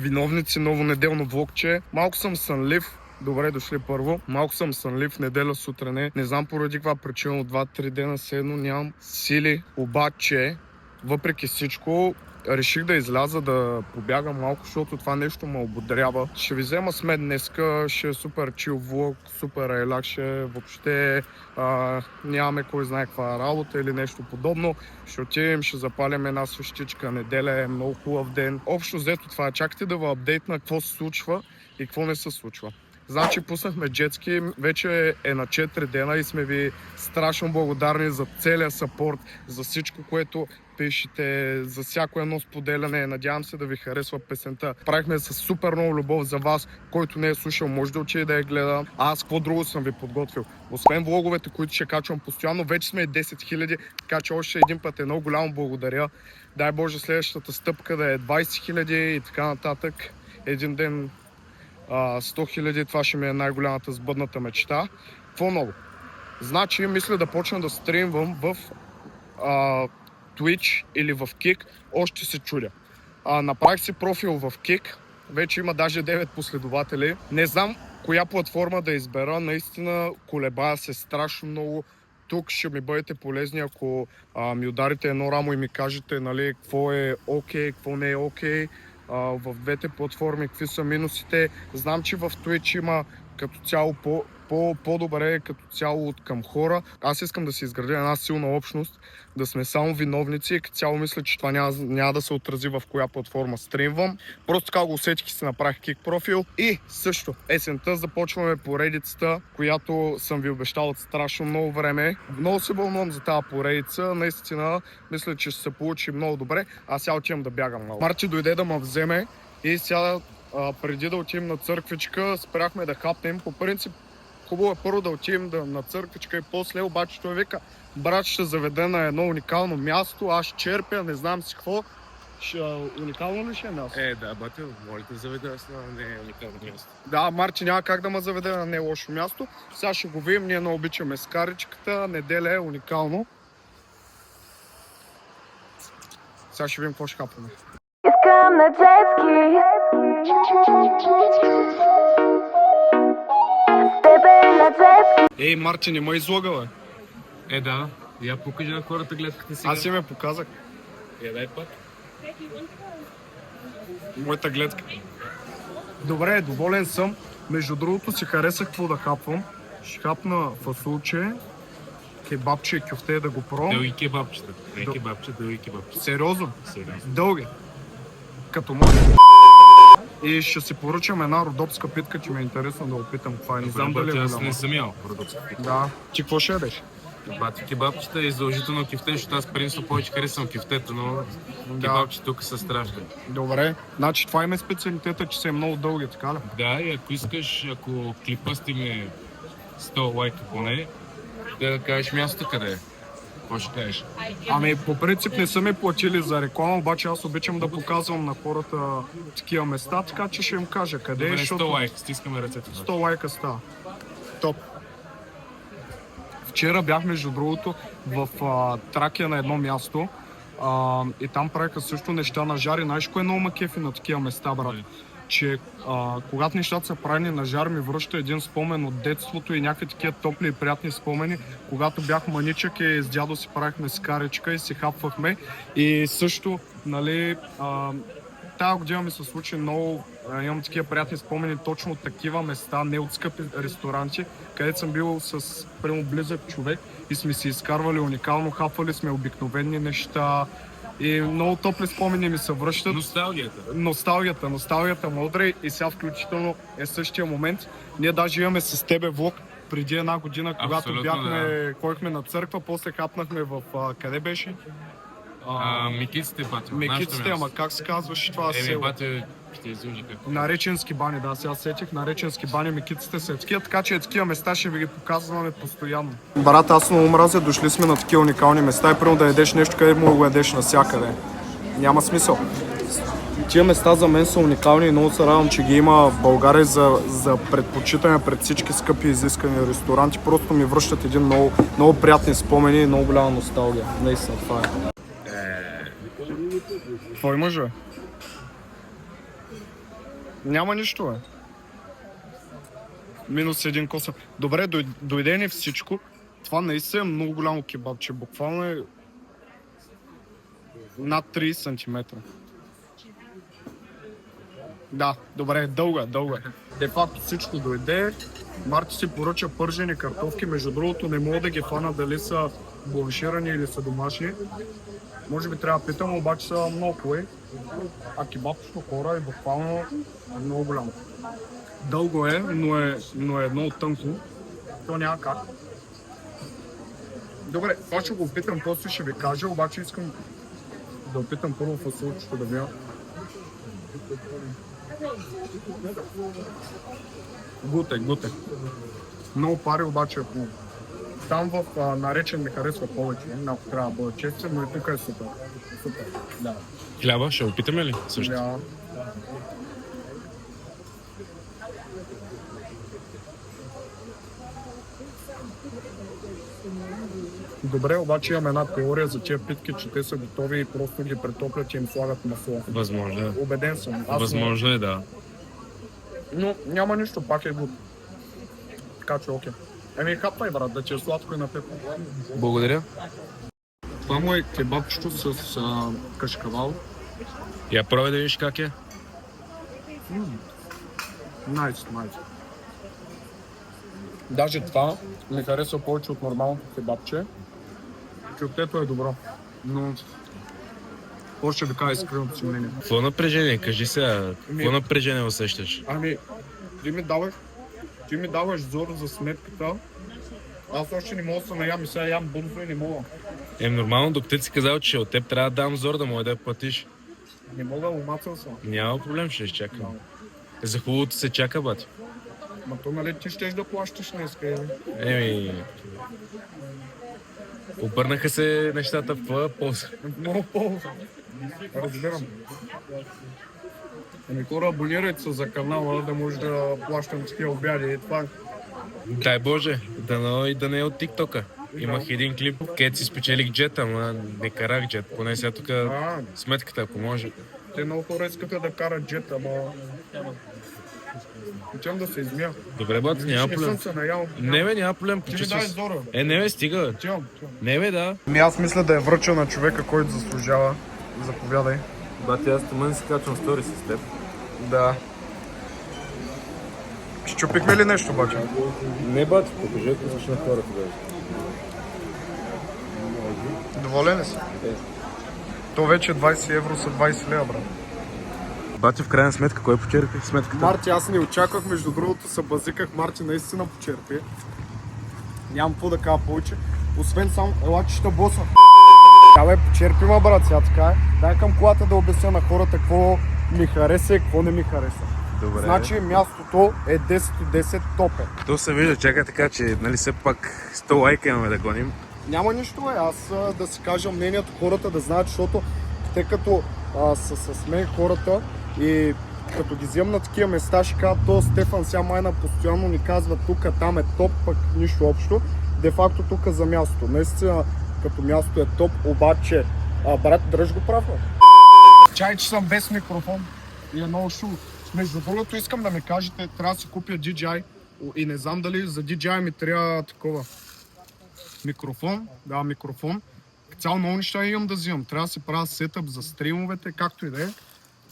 Виновници, ново неделно влогче. Малко съм сънлив. Добре дошли първо. Малко съм сънлив, неделя сутрин. Не знам поради каква причина, от 2-3 дена седно нямам сили. Обаче, въпреки всичко, реших да изляза да побягам малко, защото това нещо ме ободрява. Ще ви взема с мен днеска, ще е супер чил влог, супер релакше, въобще нямаме кой знае каква работа или нещо подобно. Ще отидем, ще запалим една свещичка, неделя е много хубав ден. Общо взето това е, чакайте да ви апдейтна какво се случва и какво не се случва. Значи пуснахме джетски, вече е на 4 дена и сме ви страшно благодарни за целия съпорт, за всичко, което пишете, за всяко едно споделяне. Надявам се да ви харесва песента. Правихме с супер много любов за вас, който не е слушал, може да отиде да я гледа. Аз какво друго съм ви подготвил? Освен влоговете, които ще качвам постоянно, вече сме 10 000, така че още един път едно голямо благодаря. Дай Боже следващата стъпка да е 20 000 и така нататък. Един ден 100 000, това ще ми е най-голямата сбъдната мечта. Какво ново? Значи, мисля да почна да стримвам в Twitch или в Kick. Още се чудя. Направих си профил в Kick. Вече има даже 9 последователи. Не знам коя платформа да избера. Наистина колебая се страшно много. Тук ще ми бъдете полезни, ако ми ударите едно рамо и ми кажете, нали, какво е окей, какво не е окей. В двете платформи, какви са минусите. Знам, че в Twitch има като цяло по-добре като цяло от към хора. Аз искам да се изградя една силна общност, да сме само виновници и като цяло мисля, че това няма да се отрази в коя платформа стримвам. Просто така го усетих и се направих кик профил. И също есента започваме поредицата, която съм ви обещал от страшно много време. Много се вълнувам за тази поредица. Наистина мисля, че ще се получи много добре. Аз сега отивам да бягам много. Марти дойде да ме вземе и сега преди да отидем на църквичка, спряхме да хапнем. По принцип хубаво е първо да отидем на църквичка и после, обаче той вика, брат, ще заведе на едно уникално място, аз черпя, не знам си какво. Уникално ли ще е място? Да, бате, може да заведе на не уникално място. Да, Марти няма как да ме заведе на не лошо място. Сега ще го видим, ние не обичаме скаричката, неделя е уникално. Сега ще видим какво ще хапаме. Искам на джетски. Ей, Марти, не ме излага, бе. Да. Я покажи на хората гледката сега. Аз си ме показах. Дай път. Моята гледка. Добре, доволен съм. Между другото си харесах какво да хапвам. Ще хапна фасулче, кебабче и кюфте да го пробвам. Дълги кебабчета. Не кебабче, дълги кебабчета. Сериозно? Сериозно. Дълги. Като може. И ще си поръчам една родопска питка, че ми е интересно да опитам каква е. Не знам дали е Аз голяма. не съм ял родопска питка. Да. Ти какво ще ядеш? Бати кебабчета и задължително кюфте, защото аз принципно повече харесвам кюфтета, но кебабчета тук са страшни. Добре. Значи това има специалитета, че са е много дълги, така ли? Да, и ако искаш, ако клипа стигне 100 лайка поне, да кажеш мястото къде е. Какво ще кажеш? Ами по принцип не са ми платили за реклама, обаче аз обичам да показвам на хората такива места, така че ще им кажа къде е, Добре, 100 защото лайка, стискаме ръцете. 100 лайка става. Топ. Вчера бях, между другото, в Тракия на едно място и там правиха също неща на жар и знаеш кое е много ме кефи на такива места, брат? Че когато нещата са правени на жар, ми връща един спомен от детството и някакви такива топли и приятни спомени, когато бях маничък и с дядо си правихме скаричка и си хапвахме. И също, нали, тази година ми се случи много, имам такива приятни спомени точно от такива места, не от скъпи ресторанти, където съм бил с прямо близък човек и сме си изкарвали уникално, хапвали сме обикновени неща и много топли спомени ми се връщат. Носталгията мъдре и сега включително е същия момент. Ние даже имаме с тебе влог преди една година, когато ходихме на църква, после хапнахме в къде беше? Микиците, бате. Микиците, ама как се казваше това село? Бате, ще излъжи какво. Нареченски бани, да, сега сетих. Нареченски бани, Микиците са такива, така че такива места ще ви ги показваме постоянно. Брат, аз много мразя, дошли сме на такива уникални места и примерно да ядеш нещо, къде му го ядеш навсякъде. Няма смисъл. Тия места за мен са уникални и много се радвам, че ги има в България за предпочитане пред всички скъпи изискани ресторанти. Просто ми връщат един много приятни спомени и много голяма носталгия. Наистина, това е. Какво имаш, бе? Няма нищо, бе. Минус един коса. Добре, дойде ни всичко. Това наистина е много голямо кебабче. Буквално е над 30 см. Да, добре, дълга. Де факто всичко дойде. Марти си поръча пържени картофки. Между другото не мога да ги фана дали са бланширани или са домашни. Може би трябва да питам, обаче са много хубави. А кебабчето хора е буквално много голямо. Дълго е, но е много тънко. То няма как. Добре, това ще го опитам, после ще ви кажа, обаче искам да опитам първо фасулчето да видя. Гуте. Много пари, обаче ако там в наречен ми харесва повече, ако трябва да бъда честен, но и тук е супер. Да. Хляба, ще опитаме ли също? Да. Добре, обаче имам една теория за тия питки, че те са готови и просто ги претоплят и им слагат масло. Възможно е. Убеден съм. Възможно е, да. Но няма нищо, пак е гуд. Така че окей. Еми хапай, брат, да ти е сладко и напепно. Благодаря. Това му е кебабчето с кашкавал. Я пробай да видиш как е. Найс. Даже това ми харесва повече от нормалното кебабче. Кюфтето е добро, но какво ще ви кажа искреното си мнение? Какво напрежение? Кажи сега, какво напрежение усещаш? Ами, ти ми даваш зор за сметката. Аз още не мога да се наям и сега ям бързо и не мога. Нормално, докато си казал, че от теб трябва да дам зор да може да я платиш. Не мога, умацал съм. Няма проблем, ще изчакам. За хубавото се чака, бати. Ма то нали ти щеш да плащаш днеска, Обърнаха се нещата в твоя полза. Много полза. Разбирам. Хора, абонирайте се за канала, да може да плащам такива обяди и това. Дай Боже, да не е от тиктока. Имах един клип, където си спечелих джет, ама не карах джет. Поне сега тук сметката, ако може. Те много хора искаха да карат джет, ама... Хотям да се измия. Добре, бат, няма проблем. Не бе, няма проблем. Ти ми дай зора. Не бе, стига. Не бе, да. Аз мисля да я връча на човека, който заслужава. Заповядай. Бати, аз тъмън си качвам стори с теб. Да. Щупихме ли нещо обаче? Не, бати, покажете на хората да. Доволен ли си? То вече 20 евро са 20 лева, брат. Бати, в крайна сметка, кой почерпи сметката? Марти, аз не очаквах, между другото се базиках, Марти наистина почерпи. Нямам какво да кажа повече. Освен само, елачета боса. Абе, почерпи ма, брат, сега така е. Дай към колата да обясня на хората какво ми хареса и какво не ми хареса. Добре. Значи мястото е 10 от 10 топе. То се вижда, чакай така, че нали все пак 100 лайка имаме да гоним. Няма нищо, аз да си кажа мнението, хората да знаят, защото те като са с мен хората и като ги вземам на такива места, ще кажат, то Стефан сега майна постоянно ни казва тук, там е топ, пък нищо общо. Де факто тук за място. Наистина като място е топ, обаче брат, дръж го прав. Чай, че съм без микрофон и е много шум. Между другото искам да ми кажете, трябва да си купя DJI и не знам дали за DJI ми трябва такова микрофон. Да, микрофон. Цяло много неща имам да взимам. Трябва да си правя сетъп за стримовете, както и да е.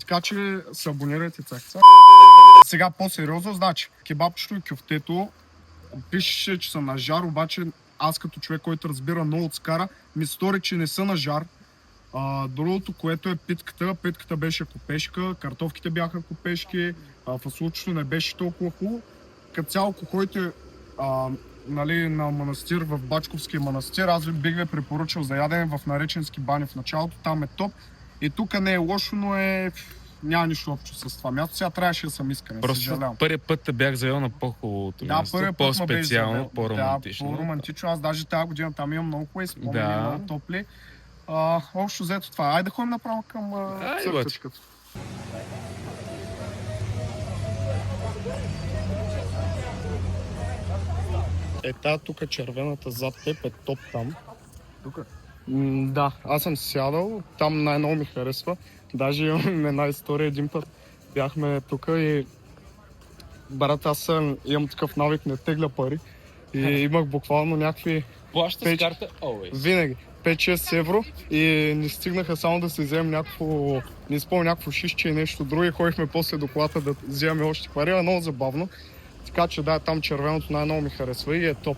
Така че се абонирайте цак. Сега по-сериозно, значи кебабчето и кюфтето пише, че са на жар, обаче аз като човек, който разбира много от скара, ми стори, че не са на жар. Другото, което е питката. Питката беше купешка, картофките бяха купешки, фасулчето не беше толкова хубаво. Като цяло, който е нали, на манастир, в Бачковския манастир, аз бих ви препоръчал за ядене в Нареченски бани в началото, там е топ. И тук не е лошо, но няма нищо общо с това място. Сега трябваше да съм искрен. Просто първият път те бях завел на по-хубавото място, по-специално, по-романтично. Да, по-романтично. Аз даже тази година там имам много хубави спомени, много топли. Общо взето това. Айде да ходим направо към църквичката. Тази тук червената зад теб е топ там. Тук? Да, аз съм сядал, там най-много ми харесва. Даже имам една история един път. Бяхме тук и брат, аз имам такъв навик, не тегля пари. И имах буквално някакви Плаща с Печ. карта always. винаги 5-6 евро и ни стигнаха само да си вземем някакво, не спомням, някакво шишче и нещо друго и ходихме после до колата да вземаме още пари, а много забавно. Така че да, там червеното най-много ми харесва и е топ.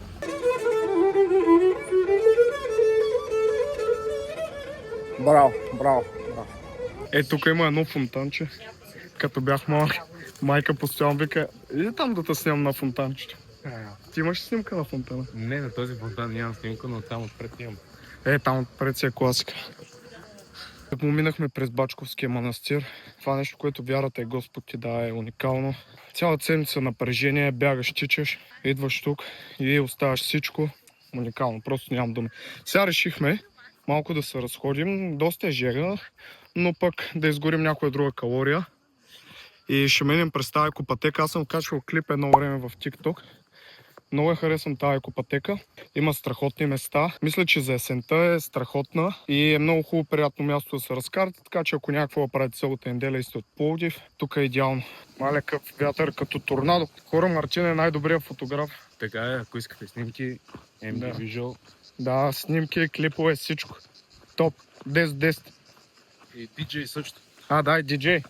Браво, браво, браво. Е, тук има едно фонтанче. Като бях малък, майка постоянно вика, иди там да те снимам на фонтанчето. Ти имаш снимка на фонтана? Не, на този фонтан нямам снимка, но там отпред имам. Е, там отпред си е класика. Като му минахме през Бачковския манастир, това нещо, което вярата е Господ ти да е уникално. Цялата седмица напрежение, бягаш, тичаш, идваш тук и оставаш всичко. Уникално, просто нямам думи. Сега решихме малко да се разходим, доста е жега, но пък да изгорим някоя друга калория. И ще минем през тази екопатека. Аз съм качвал клип едно време в TikTok. Много харесвам тази екопатека. Има страхотни места. Мисля, че за есента е страхотна и е много хубаво, приятно място да се разкарате, така че ако някакво правите целата неделя и сте от Пловдив, тук е идеално. Малекъв вятър като торнадо. Хора, Мартин е най-добрият фотограф. Така е, ако искате снимки, MD Visual. Да, снимки, клипове, всичко. Топ. 10-10. И DJ също. А, да, и диджей.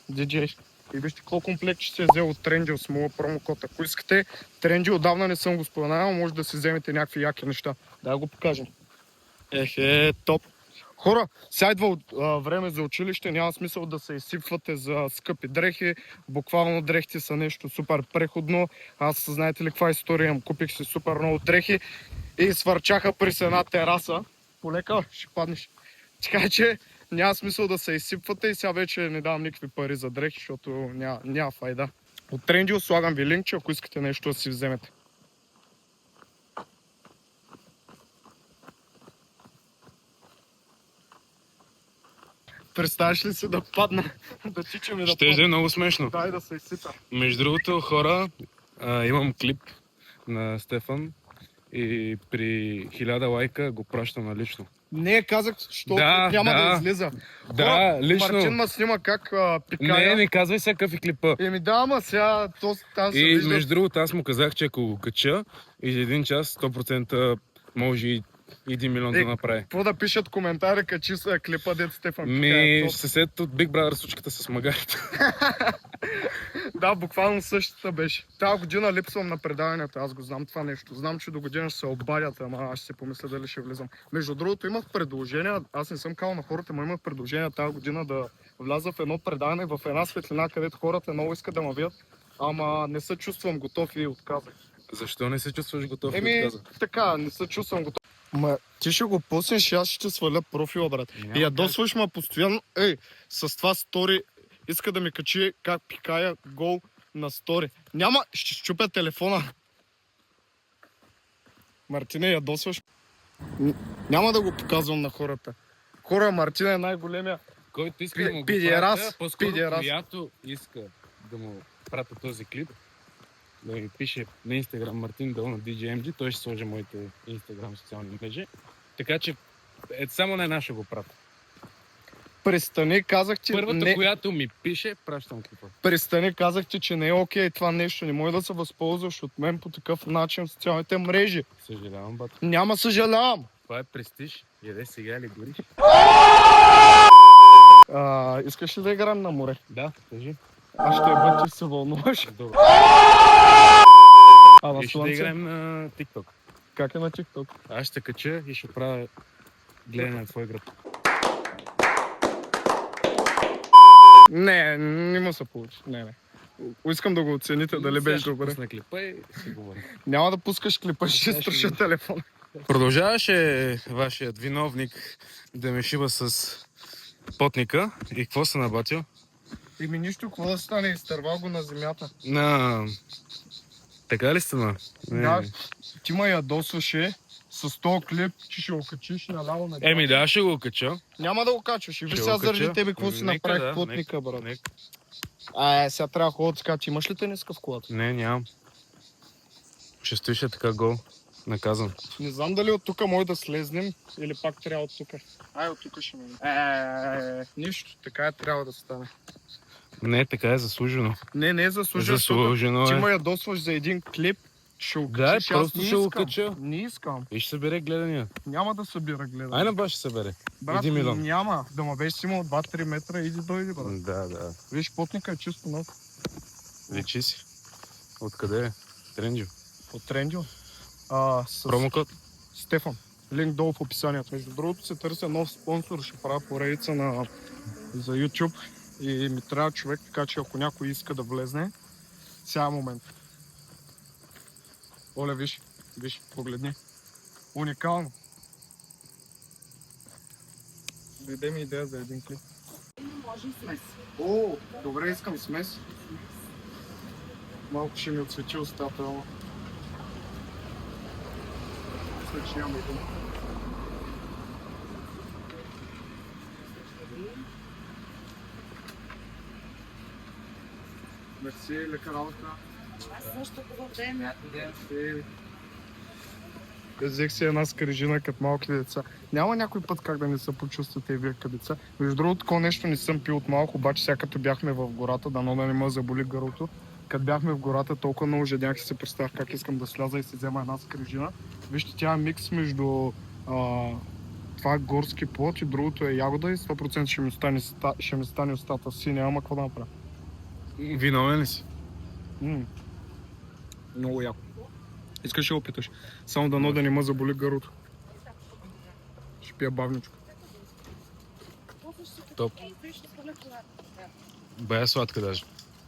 Диджей. И вижте колко комплект ще се е взел от Трендил с моя промокод. Ако искате, Трендил отдавна не съм го споменавал, може да си вземете някакви яки неща. Да го покажем. Топ. Хора, сега идва време за училище, няма смисъл да се изсипвате за скъпи дрехи. Буквално дрехите са нещо супер преходно. Аз, знаете ли каква история имам? Купих си супер много дрехи и свърчаха през една тераса. Полека, ще паднеш. Така че няма смисъл да се изсипвате и сега вече не давам никакви пари за дрехи, защото няма файда. От Трендил слагам ви линкче, ако искате нещо да си вземете. Представяш ли си да падна? Да тичам и да Ще е падна? много смешно. Дай да се изсипя. Между другото, хора, имам клип на Стефан и при 1000 лайка го пращам налично. Не, казах, защото Да, няма да да. излиза. Да, Хора, лично. Мартин ма снима как пикая. Не казвай сега какъв е клипа. Еми да, ама сега там се И вижда. между другото, аз му казах, че ако го кача и за един час 100% може и 1 милион да направи. Какво да пишат коментари, качи се клипа, дет Стефан пикае. Ми, съсед от Big Brother сучката с магарите. Да, буквално същата беше. Тази година липсвам на предаването, аз го знам това нещо. Знам, че до година ще се обадят, ама аз ще си помисля дали ще влизам. Между другото, имах предложение, аз не съм казал на хората, но имах предложение тази година да вляза в едно предаване, в една светлина, където хората много искат да ме видят, ама не се чувствам готов и отказах. Защо не се чувстваш готов? да Еми, отказа? така, не се чувствам готов. Ма, ти ще го пуснеш и аз ще сваля профила, брат. Няма И ядосваш ма постоянно, с това стори, иска да ми качи как пикая гол на стори. Няма, ще щупя телефона. Мартине, ядосваш. Няма да го показвам на хората. Хора, Мартин е най-големия. Който иска да му го Пидерас, пратя, по-скоро пидерас. която иска да му пратя този клип, да ми пише на Instagram Мартин Дъл на DJMG, той ще сложи моите Instagram социални мрежи. Така че само на една ще го пратя. Престани, казах ти, Първата, която ми пише, пращам клипа. Престани, казах ти, че не е окей това нещо. Не може да се възползваш от мен по такъв начин в социалните мрежи. Съжалявам, бат. Няма съжалявам. Това е престиж. Яде сега ли гориш? Искаш ли да играем на море? Да, кажи. Аз ще бъда, ти се вълнуваш. Добре. А на И ще да слънце? играем на TikTok. Как е на TikTok? Аз ще кача и ще правя гледане на твой гръб. Не му се получи. Не. Искам да го оцените, дали беше добре. Пусна клипа и си говорим. Няма да пускаш клипа, ще струша телефона. Продължаваше вашият виновник да ме шиба с потника. И какво се набатил? Еми нищо, какво да стане? Изтървал го на земята. Така ли стана? Да, ти ме ядосваше с този клип, че ще го качиш наляво на Еми да, ще го кача. Няма да го качваш. И виж Ще сега го заради кача. тебе какво си Нека направих да, плотника, брат. нека. Сега трябва да ходя така, че имаш ли тениска в колата? Не, нямам. Ще стоише така гол. Наказан. Не знам дали от тук може да слезнем или пак трябва от тук. От тук ще минем. Нищо, така трябва да стане. Не, така е заслужено. Не е заслужено, защото Заслужено ти е. ме ядосваш за един клип. Ще го Да, качиш, аз просто не ще го искам. кача. Не искам. И ще събере гледания. Няма да събира гледане. Ай на баш ще събере. Брат, 1 милион. няма. Да ме беше имал 2-3 метра, иди дойди, брат. Да. Виж, потника е чисто нов. Личи си. Откъде е? Тренджо. От Трендио. С Промокод? Стефан. Линк долу в описанието. Между другото се търся нов спонсор, ще правя поредица за YouTube и ми трябва човек, така че ако някой иска да влезне, сега е момент. Оле, виж, погледни. Уникално. Дойде ми идея за един клип. Може и смес. О, добре, искам смес. Малко ще ми отсвети устата, ама. Мисля, че няма един. Мерси, лека работа. Аз също хубав ден. Взех си една скрижина като малки деца. Няма някой път как да не се почувствате и вие като деца. Между другото, такова нещо не съм пил от малко, обаче сега като бяхме в гората, дано да не ме заболи гърлото. Като бяхме в гората, толкова много жадях и се представях как искам да сляза и си взема една скрижина. Вижте, тя е микс между това е горски плод и другото е ягода и 100% ще ми стане устата синя, ама какво да направя? Виновен ли си? Много яко. Искаш да опиташ. Само дано да не ме заболи гърлото. Ще пия бавничко. Топ. Бая сладка даже.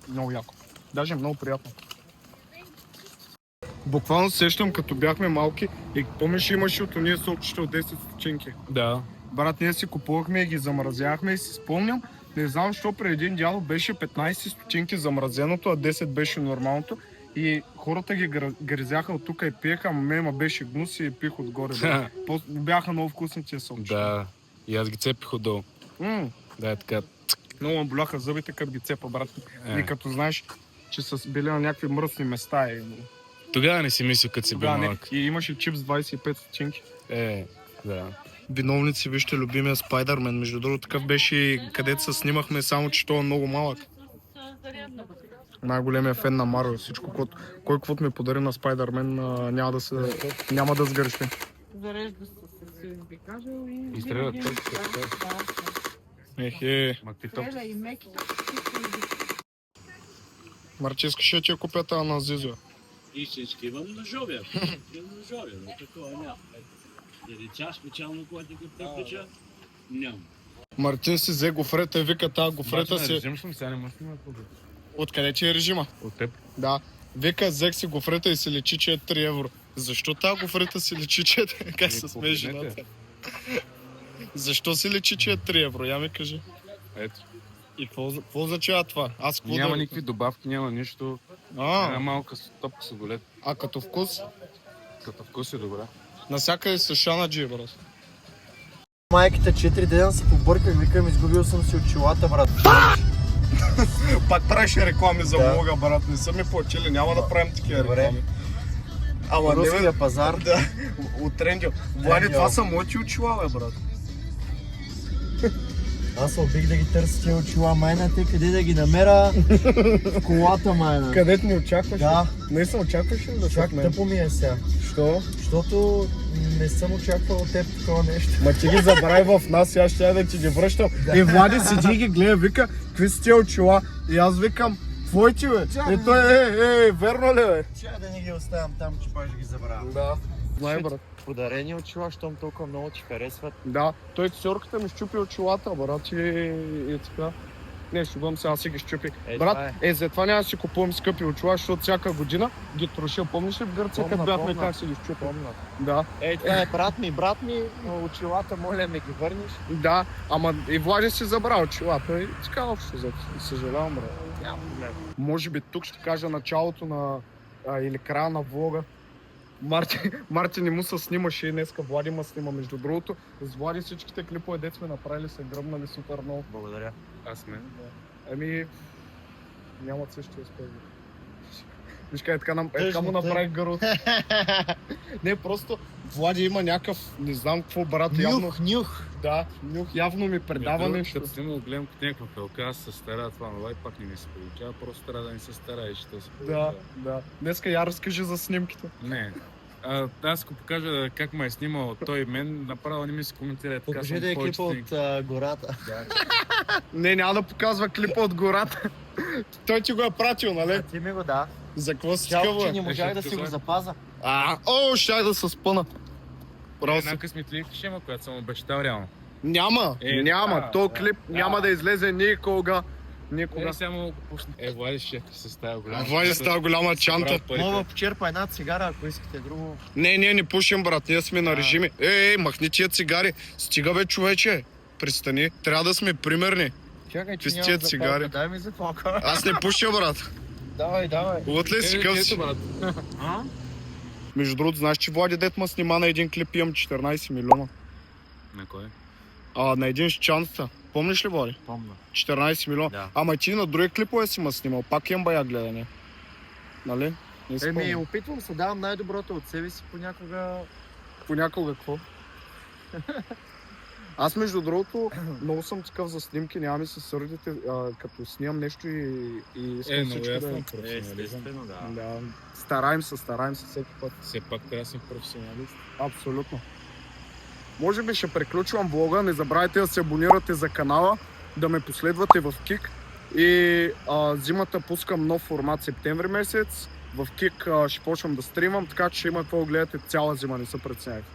Много яко. Даже много приятно. Буквално сещам, като бяхме малки и помниш, имаше от уния сокчета от 10 стотинки. Да. Брат, ние си купувахме и ги замразявахме и си спомням, не знам защо при един дядо беше 15 стотинки замразеното, а 10 беше нормалното. И хората ги гризяха от тук и пиеха, ма беше гнус и пих отгоре. Бяха много вкусни тия сокчета. Да. И аз ги цепих отдолу. Да, е така. Много ме боляха зъбите, като ги цепа, брат. Е. И като знаеш, че са били на някакви мръсни места. Тогава не си мислил, като си бил малък. И имаше чипс 25 стотинки. Да. Виновници, вижте, любимия Спайдърмен. Между другото, такъв беше и където се снимахме, само че той е много малък. Най-големия фен на Марио. Всичко, кой каквото ми подари на Спайдърмен, няма да сгреши. Зарежда се с USB кабел и... Изстрелят винаги- точно. Да. Ехе. Мактитоп. Стреля и меки. Марчи, искаш да ти я купя тази на Зизо? Истински имам ножовия. Имам ножовия, но такова няма. Дали тя специално, когато ги препеча, няма. Мартин си взе гофрета и вика, тази гофрета си... Режим съм, сега не може да снимат по Откъде ти е режима? От теб. Да. Вика, взех си гофрета и се лечи, че е 3 евро. Защо тази гофрета си лечи, че е... Как се смее жената? Защо си лечи, че е 3 евро? Я ми кажи. Ето. И какво означава това? Аз какво Няма да... никакви добавки, няма нищо. Една А, малка топка сладолет. а като вкус? Като вкус е добра. Насякъде са шанаджи, брат. Майката 4 дена се побърках, викам, изгубил съм си очилата, брат. Пак правиш реклами за Да. влога, брат. Не са ми платили, няма да правим такива Добре. реклами. Ама не бе, Руския пазар. да, от Трендио. Влади, това са моите очила, бе, брат. Аз се убих да ги търся тия очила, майната, къде да ги намеря в колата, майна. Където ни очакваш? Да. Наистина очакваш ли да Чак чак тъпо ми е сега, Що? защото не съм очаквал от теб такова нещо. Ма ти ги забрави в нас и аз ще да ти ги връщам. И Влади седи и ги гледа, вика, какви са тия очила? И аз викам, твоите, бе. И той, верно ли, бе? Чакай да не ги оставям там, че пак ще ги забравя. Да. Знай, брат. Подарени очила, щом толкова много ти харесват. Да, той сьорката ми щупи очилата, брат, и така. Не, шугам се, аз си ги щупих. това Брат, затова няма да си купувам скъпи очила, защото всяка година ги троша. Помниш ли в Гърция, Помня, като бяхме помня. как си ги щупим? Помня. Да, Това е брат ми, очилата, моля ме ги върнеш. да, ама и Влади си забра очилата и така общо, съжалявам, брат. Може би тук ще кажа началото на, или края на влога. Марти не му се снимаше и днеска Влади ма снима. Между другото, с Влади всичките клипове, дет сме направили, са гръмнали супер много. Благодаря. Аз не. Ами, нямат същия успех. Виж как така му направих гърлото. Не, просто Влади има някакъв, не знам какво брат, явно. Нюх. Да, нюх, явно ми предава нещо. Като си имал гледам като някаква пелка, аз се старая това, но пак не ми се получава, просто трябва да не се стараеш, що се Да, получава. да. Днеска я разкажи за снимките. Не. Аз го покажа как ме е снимал той мен, направо не ми се коментира. Така Покажи съм да е повече клипа снимки. от гората. Не, няма да показва клипа от гората. Той ти го е пратил, нали? Ти ми го да. За какво си Жалко, такъв, че бе? не можах Ще да си го каза. О, запаза. щях да се спъна. Право си. Една късметливка ще има, която съм обещал реално. Няма, няма. да, То да, клип няма да излезе никога. Никога. Само го пусна. Влади ще се става голяма. Влади става голяма чанта. Мога да почерпа една цигара, ако искате друго. Не пушим, брат, ние сме на режими. Махни тия цигари. Стига бе, човече. Пристани. Трябва да сме примерни. Чакай, Какви че с тия няма цигари? запалка. Дай ми запалка. Аз не пуша, брат. Давай. Лът ли си къв си? брат. Между другото, знаеш, че Влади дет ма снима на един клип, имам 14 милиона. На кой? На един с чанта. Помниш ли, Влади? Помня. 14 милиона. Да. Ама ти на други клипове си ма снимал. Пак имам бая гледане. Нали? Не спомням. Опитвам се, давам най-доброто от себе си понякога. Понякога какво? Аз между другото много съм такъв за снимки, няма ми се сърдите, като снимам нещо и искам Много всичко ясно, да... професионализъм. Да, стараем се всеки път. Все пак трябва да съм професионалист. Абсолютно. Може би ще приключвам влога, не забравяйте да се абонирате за канала, да ме последвате в Кик и зимата пускам нов формат септември месец. В Кик ще почвам да стримам, така че ще има какво да гледате цяла зима, не се притеснявайте.